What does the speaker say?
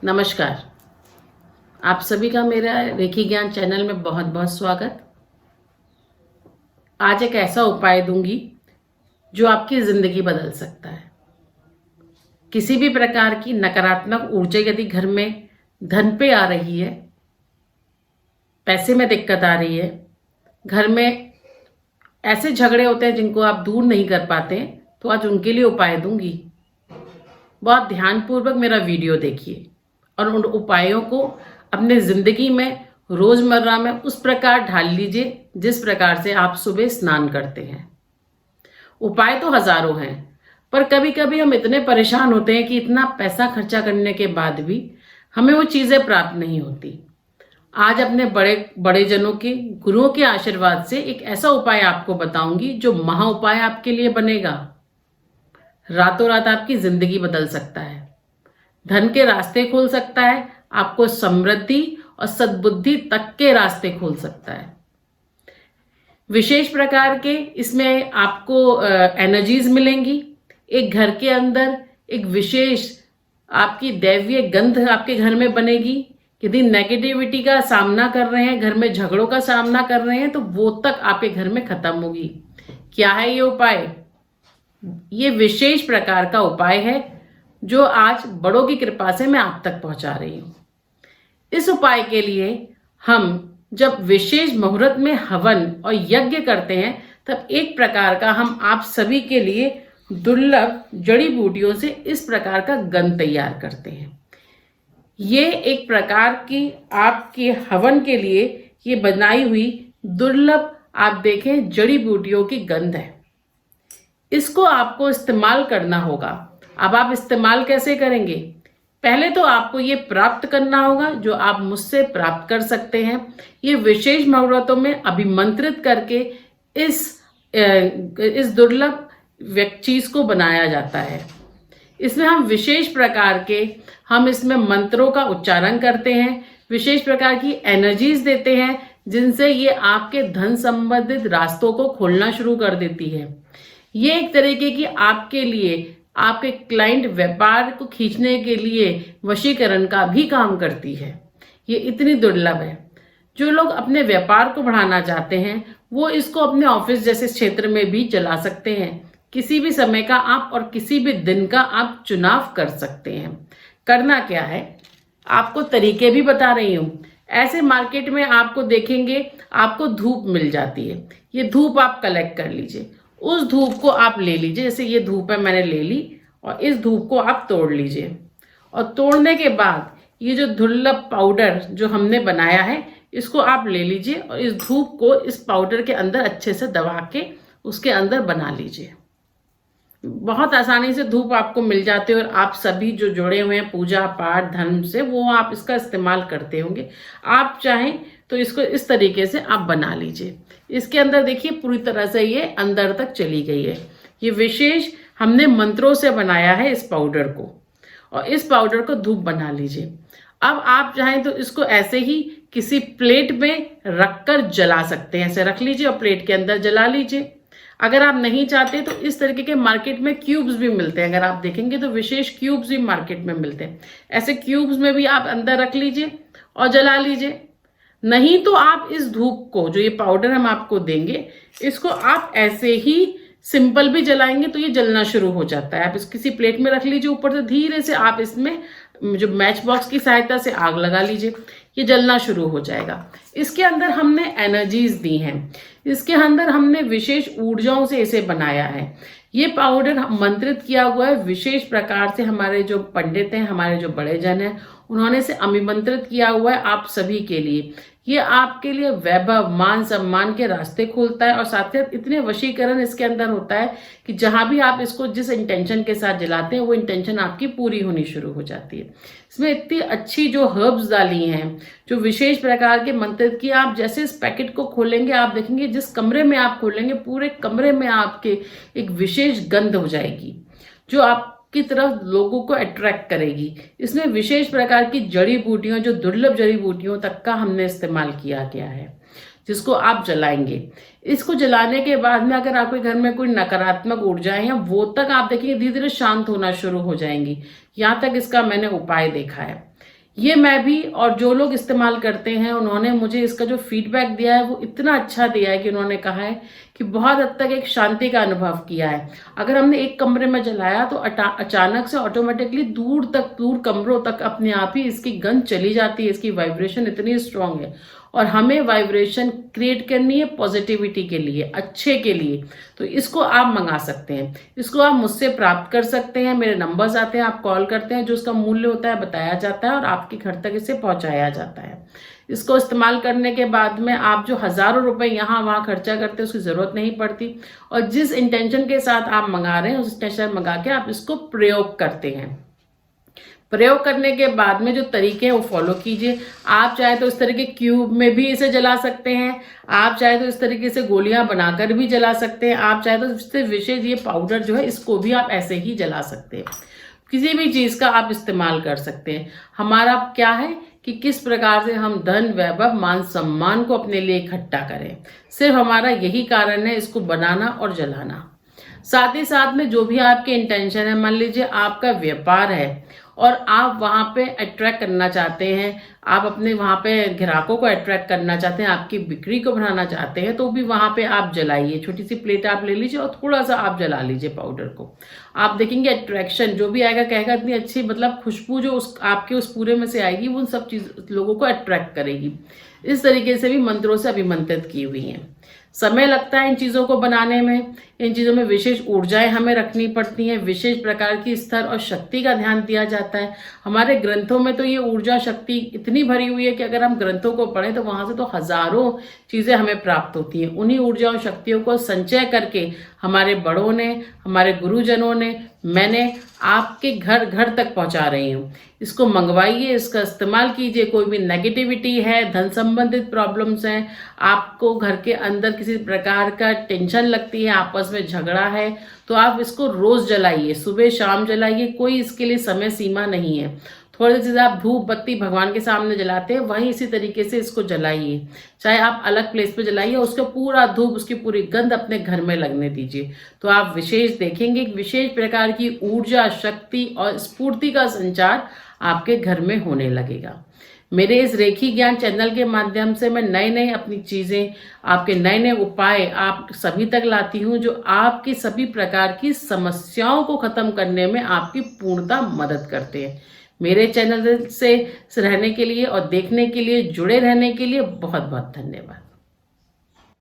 नमस्कार। आप सभी का मेरा रेखी ज्ञान चैनल में बहुत बहुत स्वागत। आज एक ऐसा उपाय दूंगी जो आपकी जिंदगी बदल सकता है। किसी भी प्रकार की नकारात्मक ऊर्जा यदि घर में धन पे आ रही है, पैसे में दिक्कत आ रही है, घर में ऐसे झगड़े होते हैं जिनको आप दूर नहीं कर पाते, तो आज उनके लिए उपाय दूंगी। बहुत ध्यानपूर्वक मेरा वीडियो देखिए और उन उपायों को अपने जिंदगी में रोजमर्रा में उस प्रकार ढाल लीजिए जिस प्रकार से आप सुबह स्नान करते हैं। उपाय तो हजारों हैं, पर कभी कभी हम इतने परेशान होते हैं कि इतना पैसा खर्चा करने के बाद भी हमें वो चीजें प्राप्त नहीं होती। आज अपने बड़े बड़े जनों के गुरुओं के आशीर्वाद से एक ऐसा उपाय आपको बताऊंगी जो महा उपाय आपके लिए बनेगा। रातों रात आपकी जिंदगी बदल सकता है, धन के रास्ते खोल सकता है, आपको समृद्धि और सद्बुद्धि तक के रास्ते खोल सकता है। विशेष प्रकार के इसमें आपको एनर्जीज मिलेंगी। एक घर के अंदर एक विशेष आपकी दैवीय गंध आपके घर में बनेगी। यदि नेगेटिविटी का सामना कर रहे हैं, घर में झगड़ों का सामना कर रहे हैं, तो वो तक आपके घर में खत्म होगी। क्या है ये उपाय? ये विशेष प्रकार का उपाय है जो आज बड़ों की कृपा से मैं आप तक पहुंचा रही हूं। इस उपाय के लिए हम जब विशेष मुहूर्त में हवन और यज्ञ करते हैं, तब एक प्रकार का हम आप सभी के लिए दुर्लभ जड़ी बूटियों से इस प्रकार का गंध तैयार करते हैं। ये एक प्रकार की आपके हवन के लिए ये बनाई हुई दुर्लभ आप देखें जड़ी बूटियों की गंध है। इसको आपको इस्तेमाल करना होगा। अब आप इस्तेमाल कैसे करेंगे? पहले तो आपको ये प्राप्त करना होगा जो आप मुझसे प्राप्त कर सकते हैं। ये विशेष मुहूर्तों में अभिमंत्रित करके इस दुर्लभ चीज को बनाया जाता है। इसमें हम विशेष प्रकार के हम इसमें मंत्रों का उच्चारण करते हैं, विशेष प्रकार की एनर्जीज देते हैं जिनसे ये आपके धन संबंधित रास्तों को खोलना शुरू कर देती है। ये एक तरीके की आपके लिए आपके क्लाइंट व्यापार को खींचने के लिए वशीकरण का भी काम करती है। ये इतनी दुर्लभ है। जो लोग अपने व्यापार को बढ़ाना चाहते हैं वो इसको अपने ऑफिस जैसे क्षेत्र में भी चला सकते हैं। किसी भी समय का आप और किसी भी दिन का आप चुनाव कर सकते हैं। करना क्या है, आपको तरीके भी बता रही हूं। ऐसे मार्केट में आपको देखेंगे आपको धूप मिल जाती है। ये धूप आप कलेक्ट कर लीजिए। उस धूप को आप ले लीजिए, जैसे ये धूप है मैंने ले ली, और इस धूप को आप तोड़ लीजिए। और तोड़ने के बाद ये जो दुर्लभ पाउडर जो हमने बनाया है इसको आप ले लीजिए और इस धूप को इस पाउडर के अंदर अच्छे से दबा के उसके अंदर बना लीजिए। बहुत आसानी से धूप आपको मिल जाते हैं और आप सभी जो जुड़े हुए हैं पूजा पाठ धर्म से वो आप इसका इस्तेमाल करते होंगे। आप चाहें तो इसको इस तरीके से आप बना लीजिए। इसके अंदर देखिए पूरी तरह से ये अंदर तक चली गई है। ये विशेष हमने मंत्रों से बनाया है इस पाउडर को, और इस पाउडर को धूप बना लीजिए। अब आप चाहें तो इसको ऐसे ही किसी प्लेट में रखकर जला सकते हैं। ऐसे रख लीजिए और प्लेट के अंदर जला लीजिए। अगर आप नहीं चाहते तो इस तरीके के मार्केट में क्यूब्स भी मिलते हैं। अगर आप देखेंगे तो विशेष क्यूब्स भी मार्केट में मिलते हैं। ऐसे क्यूब्स में भी आप अंदर रख लीजिए और जला लीजिए। नहीं तो आप इस धूप को जो ये पाउडर हम आपको देंगे इसको आप ऐसे ही सिंपल भी जलाएंगे तो ये जलना शुरू हो जाता है। आप इस किसी प्लेट में रख लीजिए, ऊपर से धीरे से आप इसमें जो मैच बॉक्स की सहायता से आग लगा लीजिए, ये जलना शुरू हो जाएगा। इसके अंदर हमने एनर्जीज दी हैं, इसके अंदर हमने विशेष ऊर्जाओं से इसे बनाया है। ये पाउडर मंत्रित किया हुआ है विशेष प्रकार से। हमारे जो पंडित हैं, हमारे जो बड़े जन हैं, उन्होंने इसे अभिमंत्रित किया हुआ है आप सभी के लिए। ये आपके लिए वैभव मान सम्मान के रास्ते खोलता है और साथ ही इतने वशीकरण इसके अंदर होता है कि जहां भी आप इसको जिस इंटेंशन के साथ जलाते हैं वो इंटेंशन आपकी पूरी होनी शुरू हो जाती है। इसमें इतनी अच्छी जो हर्ब्स डाली हैं, जो विशेष प्रकार के मंत्रित की, आप जैसे इस पैकेट को खोलेंगे आप देखेंगे जिस कमरे में आप खोलेंगे पूरे कमरे में आपके एक विशेष गंध हो जाएगी जो आप की तरफ लोगों को अट्रैक्ट करेगी। इसमें विशेष प्रकार की जड़ी बूटियों, जो दुर्लभ जड़ी बूटियों तक का हमने इस्तेमाल किया गया है, जिसको आप जलाएंगे। इसको जलाने के बाद में अगर आपके घर में कोई नकारात्मक ऊर्जाएं हैं वो तक आप देखिए धीरे धीरे शांत होना शुरू हो जाएंगी। यहाँ तक इसका मैंने उपाय देखा है। ये मैं भी और जो लोग इस्तेमाल करते हैं उन्होंने मुझे इसका जो फीडबैक दिया है वो इतना अच्छा दिया है कि उन्होंने कहा है कि बहुत हद तक एक शांति का अनुभव किया है। अगर हमने एक कमरे में जलाया तो अचानक से ऑटोमेटिकली दूर कमरों तक अपने आप ही इसकी गंध चली जाती है। इसकी वाइब्रेशन इतनी स्ट्रांग है और हमें वाइब्रेशन क्रिएट करनी है पॉजिटिविटी के लिए, अच्छे के लिए। तो इसको आप मंगा सकते हैं, इसको आप मुझसे प्राप्त कर सकते हैं। मेरे नंबर्स आते हैं, आप कॉल करते हैं, जो उसका मूल्य होता है बताया जाता है और आपके घर तक इसे पहुंचाया जाता है। इसको इस्तेमाल करने के बाद में आप जो हजारों रुपए यहाँ वहाँ खर्चा करते हैं उसकी जरूरत नहीं पड़ती, और जिस इंटेंशन के साथ आप मंगा रहे हैं उस इंटेंशन मंगा के आप इसको प्रयोग करते हैं। प्रयोग करने के बाद में जो तरीके हैं वो फॉलो कीजिए। आप चाहे तो इस तरह के क्यूब में भी इसे जला सकते हैं, आप चाहे तो इस तरीके से गोलियां बनाकर भी जला सकते हैं, आप चाहे तो इससे विशेष ये पाउडर जो है इसको भी आप ऐसे ही जला सकते हैं। किसी भी चीज का आप इस्तेमाल कर सकते हैं। हमारा क्या है कि किस प्रकार से हम धन, वैभव, मान सम्मान को अपने लिए इकट्ठा करें, सिर्फ हमारा यही कारण है इसको बनाना और जलाना। साथ ही साथ में जो भी आपके इंटेंशन है, मान लीजिए आपका व्यापार है और आप वहां पे अट्रैक्ट करना चाहते हैं, आप अपने वहां पे ग्राहकों को अट्रैक्ट करना चाहते हैं, आपकी बिक्री को बढ़ाना चाहते हैं, तो भी वहां पे आप जलाइए। छोटी सी प्लेट आप ले लीजिए और थोड़ा सा आप जला लीजिए पाउडर को। आप देखेंगे अट्रैक्शन जो भी आएगा कहेगा इतनी अच्छी, मतलब खुशबू जो उस आपके उस पूरे में से आएगी वो उन सब चीज लोगों को अट्रैक्ट करेगी। इस तरीके से भी मंत्रों से अभिमंत्रित की हुई हैं। समय लगता है इन चीजों को बनाने में, इन चीजों में विशेष ऊर्जाएं हमें रखनी पड़ती हैं, विशेष प्रकार की स्तर और शक्ति का ध्यान दिया जाता है। हमारे ग्रंथों में तो ये ऊर्जा शक्ति इतनी भरी हुई है कि अगर हम ग्रंथों को पढ़ें तो वहां से तो हजारों चीजें हमें प्राप्त होती हैं। उन्हीं ऊर्जा और शक्तियों को संचय करके हमारे बड़ों ने, हमारे गुरुजनों ने, मैंने आपके घर घर तक पहुंचा रही हूँ। इसको मंगवाइए, इसका इस्तेमाल कीजिए। कोई भी नेगेटिविटी है, धन संबंधित प्रॉब्लम्स हैं, आपको घर के अंदर किसी प्रकार का टेंशन लगती है, आपस में झगड़ा है, तो आप इसको रोज जलाइए, सुबह शाम जलाइए। कोई इसके लिए समय सीमा नहीं है। थोड़ी सी आप धूप बत्ती भगवान के सामने जलाते हैं वहीं इसी तरीके से इसको जलाइए। चाहे आप अलग प्लेस पे जलाइए, उसका पूरा धूप, उसकी पूरी गंध अपने घर में लगने दीजिए। तो आप विशेष देखेंगे, विशेष प्रकार की ऊर्जा, शक्ति और स्फूर्ति का संचार आपके घर में होने लगेगा। मेरे इस रेखी ज्ञान चैनल के माध्यम से मैं नए नए अपनी चीजें, आपके नए नए उपाय आप सभी तक लाती हूँ, जो आपकी सभी प्रकार की समस्याओं को खत्म करने में आपकी पूर्णतः मदद करते हैं। मेरे चैनल से रहने के लिए और देखने के लिए, जुड़े रहने के लिए बहुत बहुत धन्यवाद।